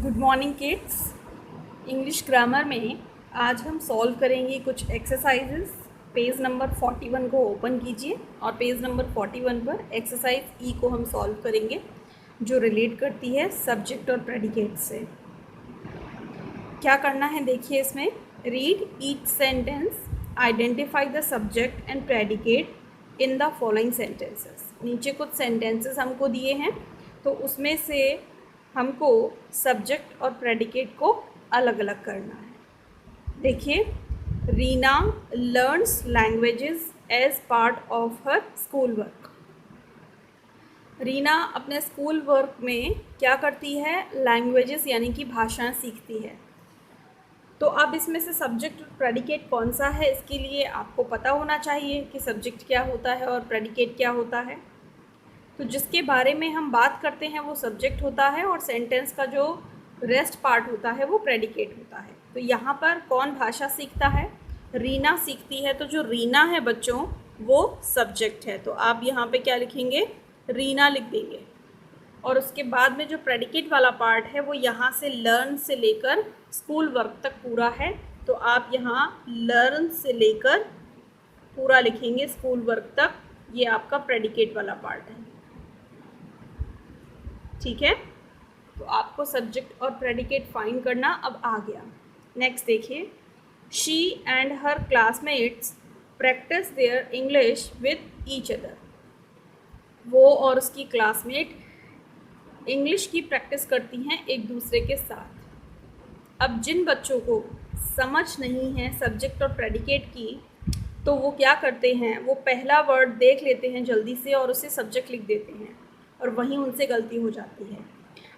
Good morning kids. English grammar में आज हम सॉल्व करेंगे कुछ एक्सरसाइजेस। पेज नंबर 41 को ओपन कीजिए और पेज नंबर 41 पर एक्सरसाइज ई को हम सॉल्व करेंगे जो रिलेट करती है सब्जेक्ट और प्रेडिकेट से। क्या करना है देखिए, इसमें read each sentence, identify the subject and predicate in the following sentences. नीचे कुछ सेंटेंसेस हमको दिए हैं तो उसमें से हमको सब्जेक्ट और प्रेडिकेट को अलग अलग करना है। देखिए, Reena learns languages as part of her school work. Reena अपने स्कूल वर्क में क्या करती है? लैंग्वेजेस यानी कि भाषाएं सीखती है। तो अब इसमें से सब्जेक्ट और प्रेडिकेट कौन सा है, इसके लिए आपको पता होना चाहिए कि सब्जेक्ट क्या होता है और प्रेडिकेट क्या होता है। तो जिसके बारे में हम बात करते हैं वो सब्जेक्ट होता है और सेंटेंस का जो रेस्ट पार्ट होता है वो प्रेडिकेट होता है। तो यहाँ पर कौन भाषा सीखता है? रीना सीखती है। तो जो रीना है बच्चों वो सब्जेक्ट है। तो आप यहाँ पे क्या लिखेंगे? रीना लिख देंगे। और उसके बाद में जो प्रेडिकेट वाला पार्ट है वो यहाँ से लर्न से लेकर स्कूल वर्क तक पूरा है। तो आप यहाँ लर्न से लेकर पूरा लिखेंगे स्कूल वर्क तक। ये आपका प्रेडिकेट वाला पार्ट है। ठीक है, तो आपको सब्जेक्ट और प्रेडिकेट फाइंड करना अब आ गया। नेक्स्ट देखिए, she and her classmates practice their English with each other. वो और उसकी क्लासमेट इंग्लिश की प्रैक्टिस करती हैं एक दूसरे के साथ। अब जिन बच्चों को समझ नहीं है सब्जेक्ट और प्रेडिकेट की, तो वो क्या करते हैं, वो पहला वर्ड देख लेते हैं जल्दी से और उसे सब्जेक्ट लिख देते हैं और वहीं उनसे गलती हो जाती है।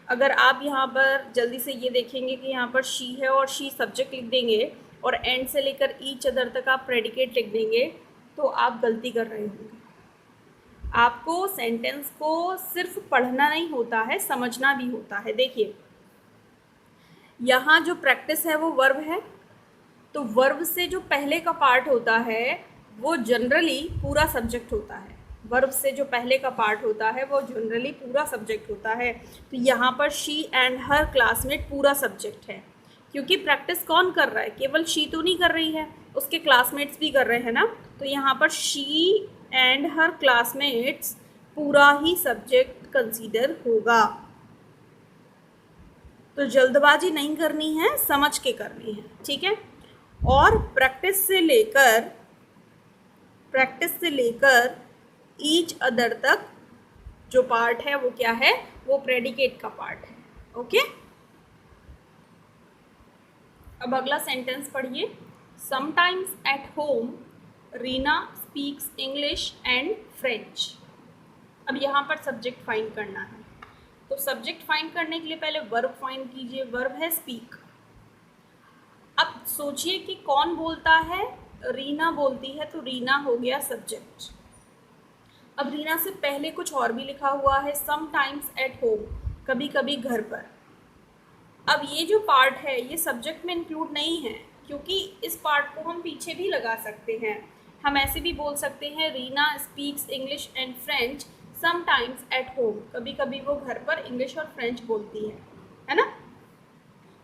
अगर आप यहाँ पर जल्दी से ये देखेंगे कि यहाँ पर शी है और शी सब्जेक्ट लिख देंगे और एंड से लेकर ईच अदर तक आप प्रेडिकेट लिख देंगे तो आप गलती कर रहे होंगे। आपको सेंटेंस को सिर्फ पढ़ना नहीं होता है, समझना भी होता है। देखिए, यहाँ जो प्रैक्टिस है वो वर्ब है, तो वर्ब से जो पहले का पार्ट होता है वो जनरली पूरा सब्जेक्ट होता है। वर्ब से जो पहले का पार्ट होता है वो जनरली पूरा सब्जेक्ट होता है। तो यहाँ पर शी एंड हर क्लासमेट पूरा सब्जेक्ट है, क्योंकि प्रैक्टिस कौन कर रहा है? केवल शी तो नहीं कर रही है, उसके क्लासमेट्स भी कर रहे हैं ना। तो यहाँ पर शी एंड हर क्लासमेट्स पूरा ही सब्जेक्ट कंसीडर होगा। तो जल्दबाजी नहीं करनी है, समझ के करनी है। ठीक है, और प्रैक्टिस से लेकर ईच अदर तक जो पार्ट है वो क्या है? वो प्रेडिकेट का पार्ट है। ओके, अब अगला सेंटेंस पढ़िए। Sometimes at home Reena speaks English and French. अब यहाँ पर सब्जेक्ट फाइंड करना है। तो सब्जेक्ट फाइंड करने के लिए पहले वर्ब फाइंड कीजिए। वर्ब है स्पीक। अब सोचिए कि कौन बोलता है? रीना बोलती है, तो रीना हो गया सब्जेक्ट। अब रीना से पहले कुछ और भी लिखा हुआ है, समटाइम्स एट होम, कभी कभी घर पर। अब ये जो पार्ट है ये सब्जेक्ट में इंक्लूड नहीं है, क्योंकि इस पार्ट को हम पीछे भी लगा सकते हैं। हम ऐसे भी बोल सकते हैं, Reena speaks English and French sometimes at home, कभी कभी वो घर पर इंग्लिश और फ्रेंच बोलती है ना।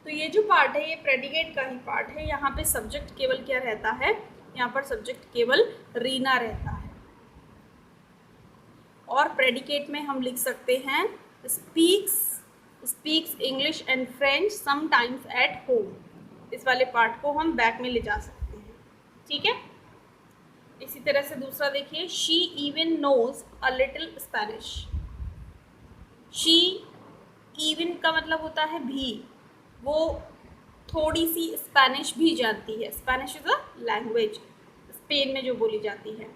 तो ये जो पार्ट है ये प्रेडिकेट का ही पार्ट है। यहाँ पे सब्जेक्ट केवल क्या रहता है? यहाँ पर सब्जेक्ट केवल रीना रहता है। और प्रेडिकेट में हम लिख सकते हैं speaks English and French sometimes at home. इस वाले पार्ट को हम बैक में ले जा सकते हैं। ठीक है, इसी तरह से दूसरा देखिए, she even knows a little Spanish. She even का मतलब होता है भी, वो थोड़ी सी स्पेनिश भी जानती है। Spanish is a language, Spain में जो बोली जाती है।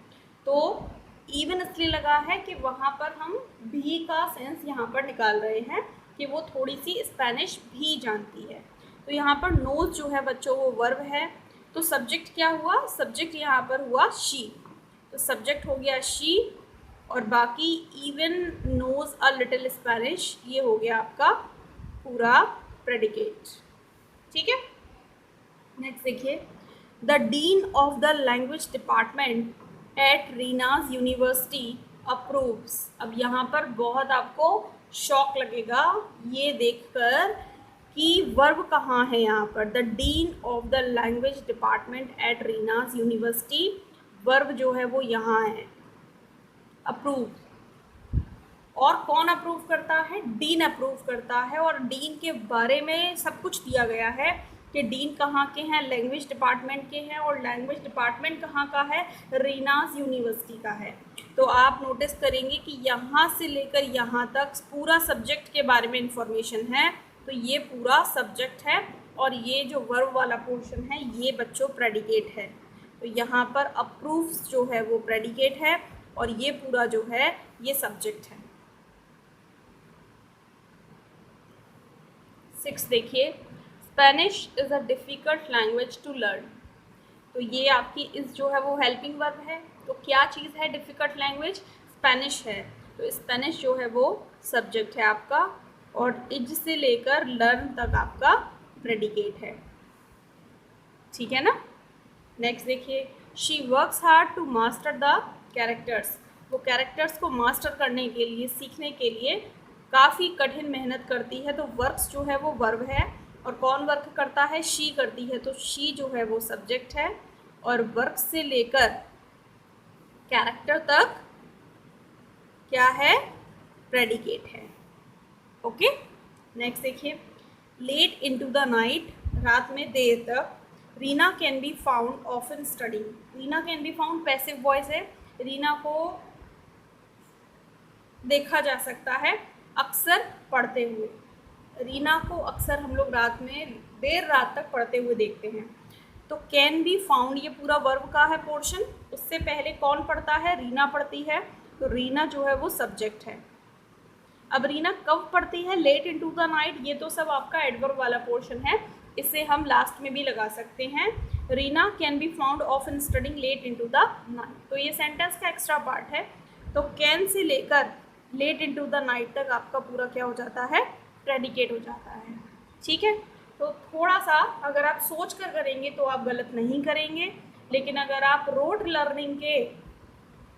तो इवन इसलिए लगा है कि वहाँ पर हम भी का सेंस यहाँ पर निकाल रहे हैं कि वो थोड़ी सी स्पेनिश भी जानती है। तो यहाँ पर नोज जो है बच्चों वो वर्ब है। तो सब्जेक्ट क्या हुआ? सब्जेक्ट यहाँ पर हुआ शी। तो सब्जेक्ट हो गया शी और बाकी even knows a little Spanish ये हो गया आपका पूरा प्रेडिकेट। ठीक है, नेक्स्ट देखिए, the dean of the language department at Reena's university approves. अब यहाँ पर बहुत आपको शॉक लगेगा ये देखकर कि वर्ब कहाँ है यहाँ पर, the dean of the language department at Reena's university, verb जो है वो यहाँ है, अप्रूव। और कौन अप्रूव करता है, डीन अप्रूव करता है। और डीन के बारे में सब कुछ दिया गया है कि डीन कहाँ के हैं, लैंग्वेज डिपार्टमेंट के हैं, और लैंग्वेज डिपार्टमेंट कहाँ का है, रीनाज यूनिवर्सिटी का है। तो आप नोटिस करेंगे कि यहाँ से लेकर यहाँ तक पूरा सब्जेक्ट के बारे में इंफॉर्मेशन है। तो ये पूरा सब्जेक्ट है, और ये जो वर्ब वाला पोर्शन है ये बच्चों प्रेडिकेट है। तो यहाँ पर अप्रूव जो है वो प्रेडिकेट है, और ये पूरा जो है ये सब्जेक्ट है। 6 देखिए, Spanish is a difficult language to learn. तो ये आपकी इस जो है वो हेल्पिंग वर्ब है। तो क्या चीज़ है डिफ़िकल्ट लैंग्वेज, स्पेनिश है। तो स्पेनिश जो है वो सब्जेक्ट है आपका, और इज से लेकर लर्न तक आपका प्रेडिकेट है, ठीक है ना। नेक्स्ट देखिए, she works hard to master the characters. वो कैरेक्टर्स को मास्टर करने के लिए, सीखने के लिए काफ़ी कठिन मेहनत करती है। तो वर्क्स जो है वो वर्ब है, और कौन वर्क करता है, शी करती है। तो शी जो है वो सब्जेक्ट है, और वर्क से लेकर कैरेक्टर तक क्या है, प्रेडिकेट है। ओके, नेक्स्ट देखिए, लेट इनटू द नाइट, रात में देर तक। Reena can be found often studying. Reena can be found passive voice है, रीना को देखा जा सकता है अक्सर पढ़ते हुए। रीना को अक्सर हम लोग रात में देर रात तक पढ़ते हुए देखते हैं। तो कैन बी फाउंड ये पूरा वर्ब का है पोर्शन। उससे पहले कौन पढ़ता है, रीना पढ़ती है। तो रीना जो है वो सब्जेक्ट है। अब रीना कब पढ़ती है, लेट इनटू द नाइट। ये तो सब आपका एडवर्ब वाला पोर्शन है, इसे हम लास्ट में भी लगा सकते हैं। Reena can be found often studying late into the night. तो ये सेंटेंस का एक्स्ट्रा पार्ट है। तो कैन से लेकर लेट इनटू द नाइट तक आपका पूरा क्या हो जाता है, प्रेडिकेट हो जाता है, ठीक है। तो थोड़ा सा अगर आप सोच कर करेंगे तो आप गलत नहीं करेंगे, लेकिन अगर आप रोट लर्निंग के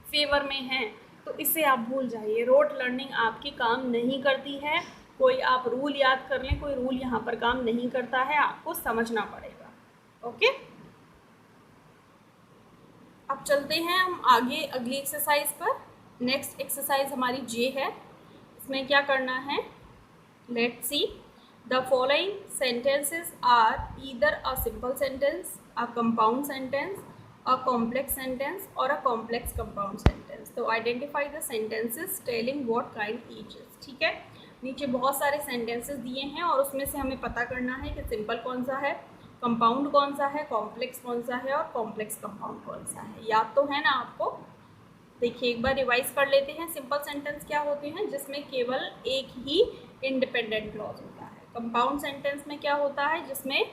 फेवर में हैं तो इसे आप भूल जाइए। रोट लर्निंग आपकी काम नहीं करती है। कोई आप रूल याद कर लें, कोई रूल यहाँ पर काम नहीं करता है, आपको समझना पड़ेगा। ओके, अब चलते हैं हम आगे अगली एक्सरसाइज पर। नेक्स्ट एक्सरसाइज हमारी जे है। इसमें क्या करना है, let's see, the following sentences are either a simple sentence, a compound sentence, a complex sentence or a complex compound sentence. तो identify the sentences telling what kind each is. ठीक है, नीचे बहुत सारे sentences दिए हैं, और उसमें से हमें पता करना है कि simple कौन सा है, compound कौन सा है, complex कौन सा है, और complex compound कौन सा है। याद तो है ना आपको। देखिए एक बार रिवाइज कर लेते हैं। सिंपल सेंटेंस क्या होते हैं, जिसमें केवल एक ही इंडिपेंडेंट क्लॉज होता है। कंपाउंड सेंटेंस में क्या होता है, जिसमें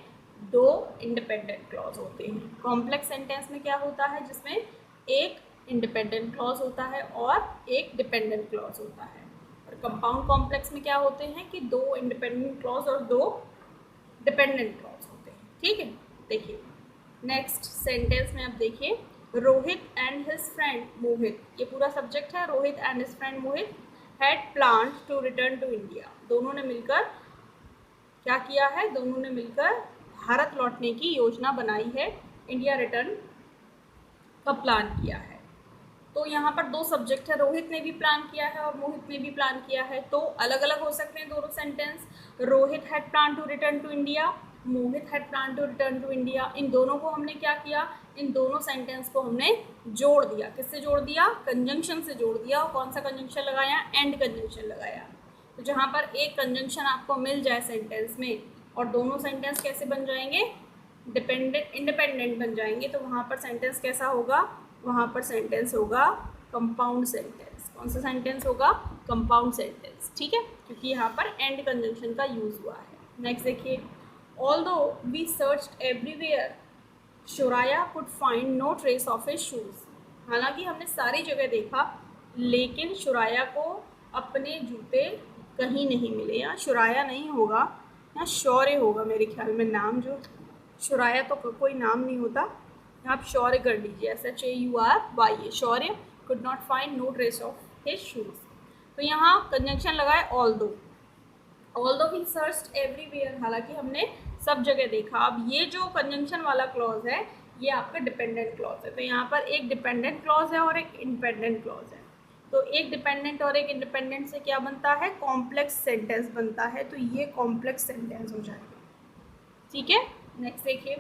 दो इंडिपेंडेंट क्लॉज होते हैं। कॉम्प्लेक्स सेंटेंस में क्या होता है, जिसमें एक इंडिपेंडेंट क्लॉज होता है और एक डिपेंडेंट क्लॉज होता है। और कंपाउंड कॉम्प्लेक्स में क्या होते हैं कि दो इंडिपेंडेंट क्लॉज और दो डिपेंडेंट क्लॉज होते हैं, ठीक है। देखिए नेक्स्ट सेंटेंस में आप देखिए, Rohit and his friend Mohit, ये पूरा सब्जेक्ट है। Rohit and his friend Mohit had planned to return to India. दोनों ने मिलकर क्या किया है, दोनों ने मिलकर भारत लौटने की योजना बनाई है, इंडिया रिटर्न का प्लान किया है। तो यहाँ पर दो सब्जेक्ट है, रोहित ने भी प्लान किया है और मोहित ने भी प्लान किया है। तो अलग अलग हो सकते हैं दोनों sentence. Rohit had plan to return to India, Mohit had plan to return to India. इन दोनों को हमने क्या किया, इन दोनों सेंटेंस को हमने जोड़ दिया। किससे जोड़ दिया, कंजंक्शन से जोड़ दिया। और कौन सा कंजंक्शन लगाया, एंड कंजंक्शन लगाया। तो जहाँ पर एक कंजंक्शन आपको मिल जाए सेंटेंस में और दोनों सेंटेंस कैसे बन जाएंगे, डिपेंडेंट इंडिपेंडेंट बन जाएंगे, तो वहाँ पर सेंटेंस कैसा होगा, वहाँ पर सेंटेंस होगा कंपाउंड सेंटेंस। कौन सा सेंटेंस होगा, कंपाउंड सेंटेंस, ठीक है, क्योंकि यहाँ पर एंड कंजंक्शन का यूज़ हुआ है। नेक्स्ट देखिए, ऑल्दो वी सर्च्ड एवरीवेयर शुराया could find no trace of his shoes. हालांकि हमने सारी जगह देखा, लेकिन शुराया को अपने जूते कहीं नहीं मिले। यहाँ शुराया नहीं होगा, यहाँ शौर्य होगा मेरे ख्याल में। नाम जो शुराया तो कोई नाम नहीं होता, यहाँ आप शौर्य कर लीजिए, SHAURY। Shaurya could not find no trace of his shoes. तो यहाँ कंजंक्शन लगाए although. Although we searched everywhere, हालांकि हमने सब जगह देखा। अब ये जो कंजंक्शन वाला क्लॉज है ये आपका डिपेंडेंट क्लॉज है, तो यहाँ पर एक डिपेंडेंट क्लॉज है और एक इंडिपेंडेंट क्लॉज है। तो एक डिपेंडेंट और एक इंडिपेंडेंट से क्या बनता है, कॉम्प्लेक्स सेंटेंस बनता है, तो ये कॉम्प्लेक्स सेंटेंस हो जाएगा। ठीक है, नेक्स्ट देखिए,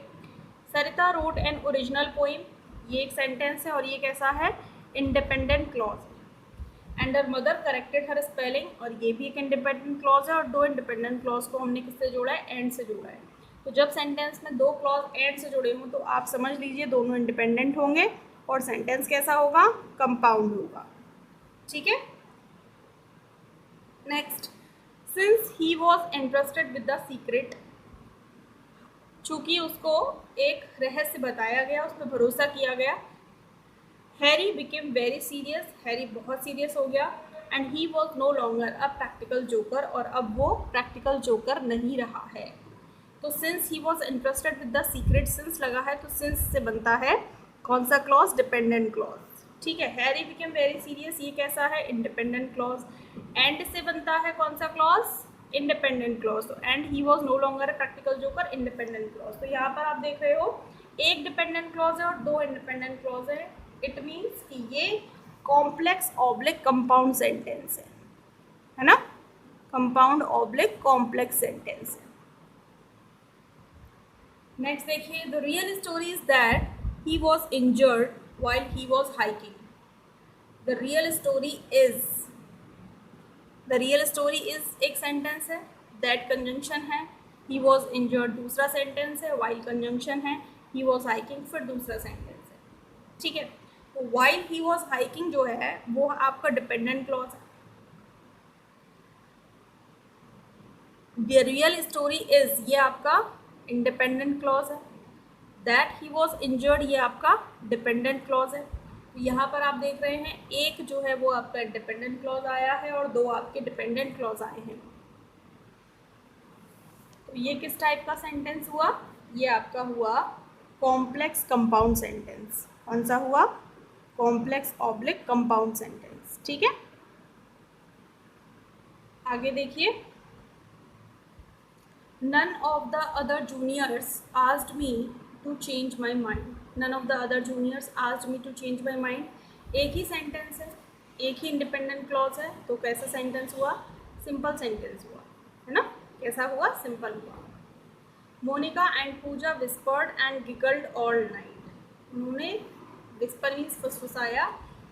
सरिता रोट एन ओरिजिनल पोइम, ये एक सेंटेंस है और ये कैसा है, इंडिपेंडेंट क्लॉज है। And her mother corrected her spelling, और ये भी एक इंडिपेंडेंट क्लॉज है। और दो इंडिपेंडेंट क्लॉज को हमने किससे जोड़ा है, एंड से जोड़ा है। तो जब सेंटेंस में दो क्लॉज एंड से जुड़े हों तो आप समझ लीजिए दोनों इंडिपेंडेंट होंगे और सेंटेंस कैसा होगा, कंपाउंड होगा। ठीक है, next, since he was interested with the secret, चूंकि उसको एक रहस्य बताया गया, उस पर भरोसा किया गया। Harry became very serious, Harry बहुत सीरियस हो गया। And he was no longer a practical joker, और अब वो प्रैक्टिकल जोकर नहीं रहा है। तो since he was interested with the secret, since लगा है तो सिंस से बनता है कौन सा क्लॉज, डिपेंडेंट क्लॉज। ठीक है, हैरी बिकेम वेरी सीरियस, ये कैसा है, इंडिपेंडेंट क्लॉज। एंड से बनता है कौन सा क्लॉज, इंडिपेंडेंट क्लॉज। तो and he was no longer a practical joker, independent clause. तो यहाँ पर आप देख रहे हो एक डिपेंडेंट क्लॉज है और दो इंडिपेंडेंट क्लॉज है। इट मीन्स कि ये कॉम्प्लेक्स ऑब्लिक कंपाउंड सेंटेंस है ना, कंपाउंड ऑब्लिक कॉम्प्लेक्स सेंटेंस है। नेक्स्ट देखिए, the real story is that he was injured while he was hiking. The real story is, the real story is एक sentence है, that conjunction है, he was injured दूसरा sentence है, while conjunction है, he was hiking फिर दूसरा sentence है। ठीक है, तो वाइल ही वॉज हाइकिंग जो है वो आपका डिपेंडेंट क्लॉज है। द रियल स्टोरी इज ये आपका इंडिपेंडेंट क्लॉज है। दैट ही वॉज इंजर्ड ये आपका डिपेंडेंट क्लॉज है। तो यहाँ पर आप देख रहे हैं एक जो है वो आपका इंडिपेंडेंट क्लॉज आया है और दो आपके डिपेंडेंट क्लॉज आए हैं। तो ये किस टाइप का सेंटेंस हुआ, ये आपका हुआ कॉम्प्लेक्स कंपाउंड सेंटेंस। कौन सा हुआ, कॉम्प्लेक्स ऑब्लिक कंपाउंड सेंटेंस। ठीक है, आगे देखिए, none of the other juniors asked me to change my mind, none of the other juniors asked me to change my mind। एक ही सेंटेंस है, एक ही इंडिपेंडेंट क्लॉज है, तो कैसा सेंटेंस हुआ, सिंपल सेंटेंस हुआ, है ना, कैसा हुआ, सिंपल हुआ। Monika and Pooja whispered and giggled all night, उन्होंने विस्पर मीन्स फुसफुसाया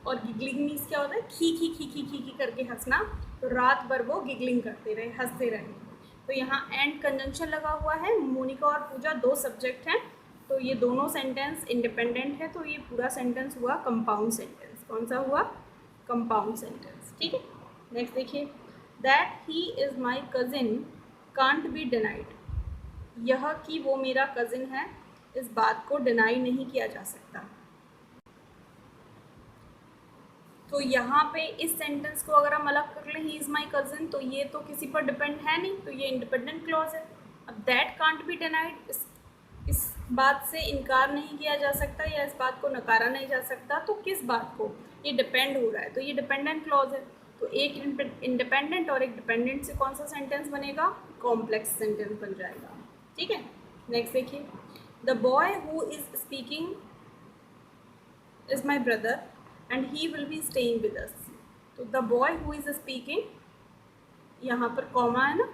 और गिगलिंग मीन्स क्या होता है, खी खी खी खी खी खी करके हंसना, तो रात भर वो गिगलिंग करते रहे, हंसते रहे। तो यहाँ एंड कंजंक्शन लगा हुआ है, मोनिका और पूजा दो सब्जेक्ट हैं, तो ये दोनों सेंटेंस इंडिपेंडेंट है, तो ये पूरा सेंटेंस हुआ कंपाउंड सेंटेंस। कौन सा हुआ, कंपाउंड सेंटेंस। ठीक है, नेक्स्ट देखिए, that he is my cousin can't be denied, यह कि वो मेरा कजिन है, इस बात को डिनाई नहीं किया जा सकता। तो यहाँ पे इस सेंटेंस को अगर हम अलग कर लें, ही इज़ माई कजिन, तो ये तो किसी पर डिपेंड है नहीं, तो ये इंडिपेंडेंट क्लॉज है। अब दैट कांट बी डिनाइड, इस बात से इनकार नहीं किया जा सकता या इस बात को नकारा नहीं जा सकता, तो किस बात को, ये डिपेंड हो रहा है, तो ये डिपेंडेंट क्लॉज है। तो एक इंडिपेंडेंट और एक डिपेंडेंट से कौन सा सेंटेंस बनेगा, कॉम्प्लेक्स सेंटेंस बन जाएगा। ठीक है, नेक्स्ट देखिए, the boy who is speaking is my brother and he will be staying with us. तो the boy who is speaking, यहाँ पर कॉमा है ना,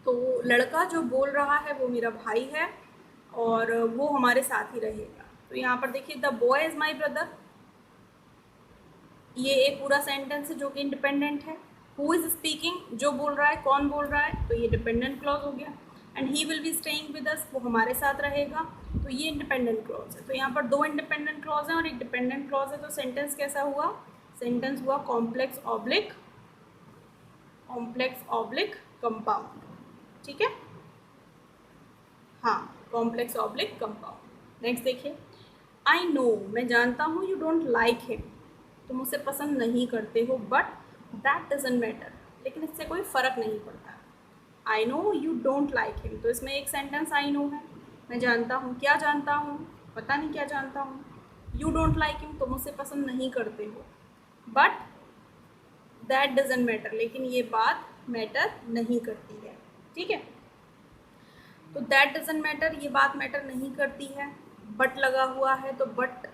तो लड़का जो बोल रहा है वो मेरा भाई है और वो हमारे साथ ही रहेगा। तो यहाँ पर देखिए, the boy is my brother, ये एक पूरा सेंटेंस है जो कि इंडिपेंडेंट है। हु इज़ स्पीकिंग, जो बोल रहा है, कौन बोल रहा है, तो ये डिपेंडेंट क्लॉज हो गया। And he will be staying with अस, वो हमारे साथ रहेगा, तो ये इंडिपेंडेंट क्लॉज है। तो यहाँ पर दो इंडिपेंडेंट क्लॉज हैं और एक डिपेंडेंट क्लॉज है, तो सेंटेंस कैसा हुआ, सेंटेंस हुआ कॉम्प्लेक्स ऑब्लिक कंपाउंड। ठीक है, हाँ, कॉम्प्लेक्स ऑब्लिक कंपाउंड। नेक्स्ट देखिए, आई नो, मैं जानता हूँ, यू डोंट लाइक हिम, तुम उसे पसंद नहीं करते हो, बट दैट डजंट मैटर, लेकिन इससे कोई फ़र्क नहीं पड़ता। I know you don't like him, तो इसमें एक सेंटेंस आई नो है, मैं जानता हूँ, क्या जानता हूँ, पता नहीं क्या जानता हूँ। यू डोंट लाइक हिम, तुम उसे पसंद नहीं करते हो, बट दैट डजंट मैटर, लेकिन ये बात मैटर नहीं करती है, ठीक है। तो दैट डजंट मैटर, ये बात मैटर नहीं करती है। बट लगा हुआ है तो बट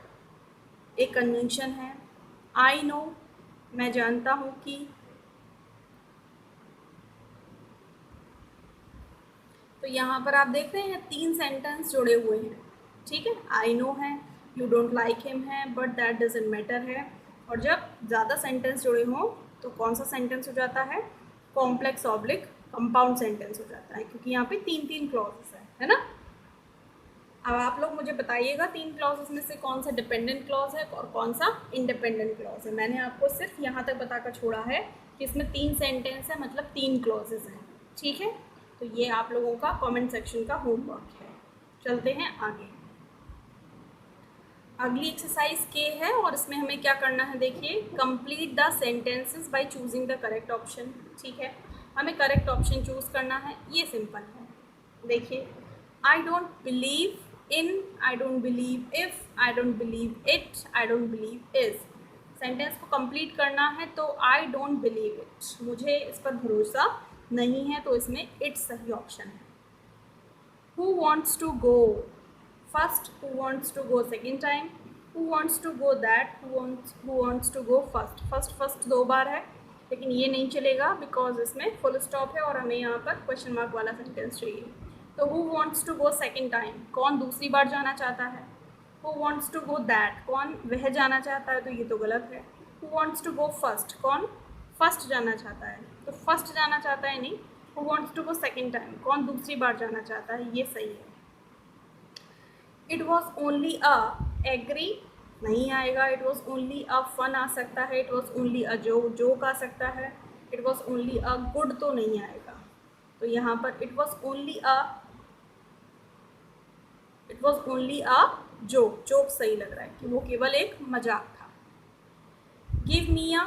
एक कन्वेंशन है। आई नो, मैं जानता हूँ कि, तो यहाँ पर आप देख रहे हैं 3 सेंटेंस जुड़े हुए हैं, ठीक है। आई नो है, यू डोंट लाइक हिम है, बट दैट डजंट मैटर है। और जब ज़्यादा सेंटेंस जुड़े हों तो कौन सा सेंटेंस हो जाता है, कॉम्प्लेक्स ऑब्लिक कंपाउंड सेंटेंस हो जाता है, क्योंकि यहाँ पे 3 क्लॉजेस है ना। अब आप लोग मुझे बताइएगा 3 क्लॉजेस में से कौन सा डिपेंडेंट क्लॉज है और कौन सा इंडिपेंडेंट क्लॉज है। मैंने आपको सिर्फ यहाँ तक बताकर छोड़ा है कि इसमें 3 सेंटेंस है, मतलब 3 क्लॉजेस हैं, ठीक है। तो ये आप लोगों का कमेंट सेक्शन का होमवर्क है। चलते हैं आगे। अगली एक्सरसाइज के है और इसमें हमें क्या करना है, देखिए, complete the sentences by choosing the correct option, ठीक है। हमें करेक्ट ऑप्शन चूज करना है, ये सिंपल है। देखिए, I don't believe in, I don't believe if, I don't believe it, I don't believe is. Sentence को कंप्लीट करना है तो आई डोंट बिलीव इट, मुझे इस पर भरोसा नहीं है, तो इसमें इट सही ऑप्शन है। Who wants to go first, who wants to go second time, who wants to go that, who wants to go first. First 2 बार है, लेकिन ये नहीं चलेगा बिकॉज इसमें फुल स्टॉप है और हमें यहाँ पर क्वेश्चन मार्क वाला सेंटेंस चाहिए। तो who wants to go second time, कौन दूसरी बार जाना चाहता है। Who wants to go that, कौन वह जाना चाहता है, तो ये तो गलत है। Who wants to go first, कौन फर्स्ट जाना चाहता है, तो फर्स्ट जाना चाहता है नहीं। Who wants to go second time, कौन दूसरी बार जाना चाहता है, ये सही है। It was only a, agree नहीं आएगा। It was only a fun आ सकता है। It was only a joke आ सकता है। It was only a good तो नहीं आएगा। तो यहाँ पर it was only a joke सही लग रहा है कि वो केवल एक मजाक था। गिव मी अ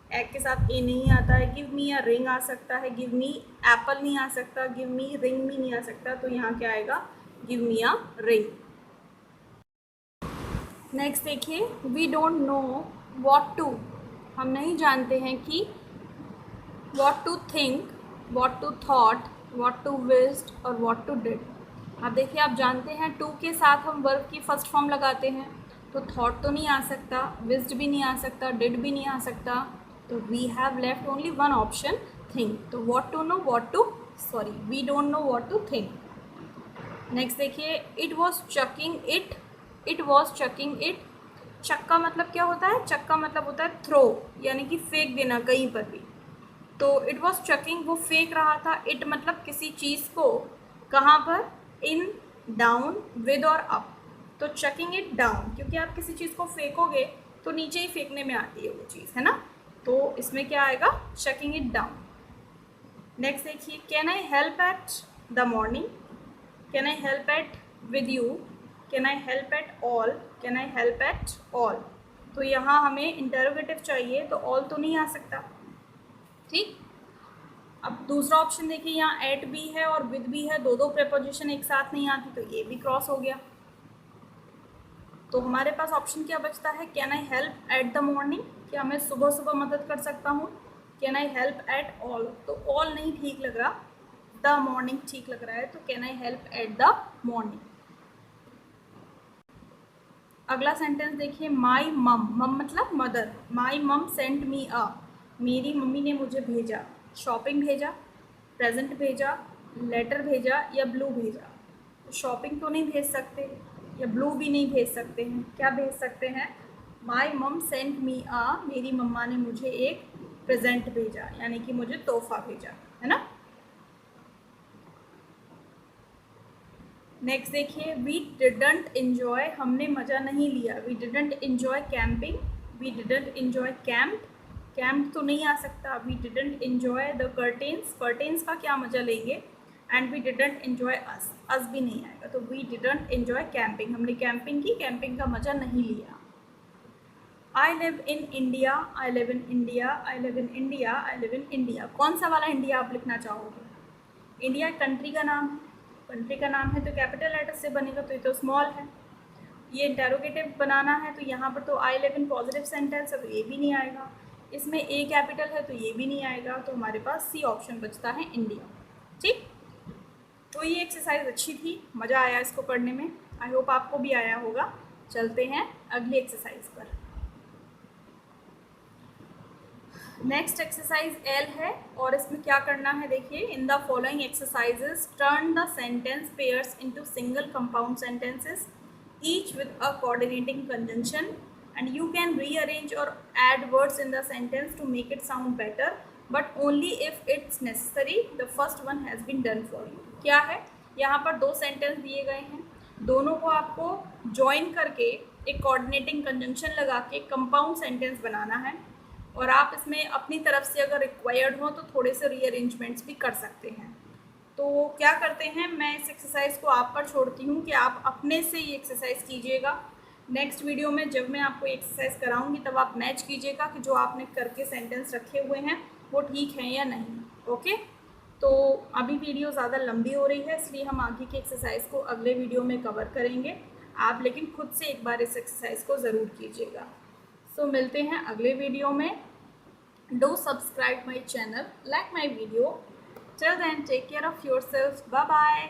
एग के साथ ए नहीं आता है। गिव मी अ रिंग आ सकता है। गिव मी एप्पल नहीं आ सकता। गिव मी रिंग भी नहीं आ सकता। तो यहाँ क्या आएगा, give me a ring. Next देखिए, we don't know what to, हम नहीं जानते हैं कि what to think, what to thought, what to wished और वॉट टू डिड। अब देखिए, आप जानते हैं टू के साथ हम वर्ब की फर्स्ट फॉर्म लगाते हैं, तो थॉट तो नहीं आ सकता, विस्ड भी नहीं आ सकता, डिड भी नहीं आ सकता। तो we have left only one option, think. तो what to know, we don't know what to think. Next देखिए, it was chucking it, it was chucking it. Chuck का मतलब क्या होता है, चक का मतलब होता है थ्रो, यानी कि फेंक देना कहीं पर भी। तो इट वॉज चकिंग, वो फेंक रहा था। इट मतलब किसी चीज़ को, कहाँ पर, इन, डाउन, विद और अप। तो चकिंग इट डाउन, क्योंकि आप किसी चीज़ को फेंकोगे तो नीचे ही फेंकने में आती है वो चीज़, है ना। तो इसमें क्या आएगा, चकिंग इट डाउन। नेक्स्ट देखिए, can I help at the morning, can I help at with you, can I help at all, can I help at all. तो यहाँ हमें इंटरोगेटिव चाहिए, तो ऑल तो नहीं आ सकता, ठीक। अब दूसरा ऑप्शन देखिए, यहाँ एट भी है और विद भी है, दो प्रेपोजिशन एक साथ नहीं आती, तो ये भी क्रॉस हो गया। तो हमारे पास ऑप्शन क्या बचता है, can I help at the morning, क्या मैं सुबह सुबह मदद कर सकता हूँ। Can I help at all, तो ऑल नहीं ठीक लग रहा, द मॉर्निंग ठीक लग रहा है, तो can I help at the morning. अगला सेंटेंस देखिए, माई मम, मम मतलब मदर, माई मम सेंट मी अ, मेरी मम्मी ने मुझे भेजा, शॉपिंग भेजा, प्रेजेंट भेजा, लेटर भेजा या ब्लू भेजा। तो शॉपिंग तो नहीं भेज सकते या ब्लू भी नहीं भेज सकते हैं, क्या भेज सकते हैं, माई मम सेंट मी अ, मेरी मम्मा ने मुझे एक प्रेजेंट भेजा, यानी कि मुझे तोहफा भेजा, है ना। नेक्स्ट देखिए, वी डिडंट इन्जॉय, हमने मज़ा नहीं लिया। We didn't enjoy camping, we didn't enjoy camp, camp तो नहीं आ सकता। We didn't enjoy the curtains, curtains का क्या मज़ा लेंगे। And we didn't enjoy us भी नहीं आएगा। तो वी डिडंट इन्जॉय कैंपिंग, हमने कैंपिंग की, कैंपिंग का मज़ा नहीं लिया। I live in India, I live in India, I live in India, I live in India. कौन सा वाला इंडिया आप लिखना चाहोगे, इंडिया कंट्री का नाम है, कंट्री का नाम है तो कैपिटल लेटर से बनेगा, तो ये तो स्मॉल है। ये इंटेरोगेटिव बनाना है तो यहाँ पर तो आई लिव इन पॉजिटिव सेंटेंस है, तो ये भी नहीं आएगा। इसमें ए कैपिटल है तो ये भी नहीं आएगा, तो हमारे पास सी ऑप्शन बचता है इंडिया। ठीक, तो ये एक्सरसाइज अच्छी थी, मज़ा आया इसको पढ़ने में। आई होप आपको भी आया होगा। चलते हैं अगली एक्सरसाइज पर। नेक्स्ट एक्सरसाइज एल है और इसमें क्या करना है देखिए, in the following exercises turn the sentence pairs into single compound sentences each with a coordinating conjunction and you can rearrange or add words in the sentence to make it sound better but only if it's necessary. The first one has been done for you. क्या है, यहाँ पर दो sentence दिए गए हैं, दोनों को आपको ज्वाइन करके एक कोऑर्डिनेटिंग कंजंक्शन लगा के कंपाउंड सेंटेंस बनाना है, और आप इसमें अपनी तरफ से अगर रिक्वायर्ड हो तो थोड़े से रीअरेंजमेंट्स भी कर सकते हैं। तो क्या करते हैं, मैं इस एक्सरसाइज को आप पर छोड़ती हूँ कि आप अपने से ये एक्सरसाइज कीजिएगा। नेक्स्ट वीडियो में जब मैं आपको एक्सरसाइज कराऊंगी तब आप मैच कीजिएगा कि जो आपने करके सेंटेंस रखे हुए हैं वो ठीक हैं या नहीं। ओके, तो अभी वीडियो ज़्यादा लंबी हो रही है इसलिए हम आगे की एक्सरसाइज को अगले वीडियो में कवर करेंगे। आप लेकिन खुद से एक बार इस एक्सरसाइज को ज़रूर कीजिएगा। सो मिलते हैं अगले वीडियो में। Do subscribe my channel, like my video. Till then, take care of yourselves. Bye bye.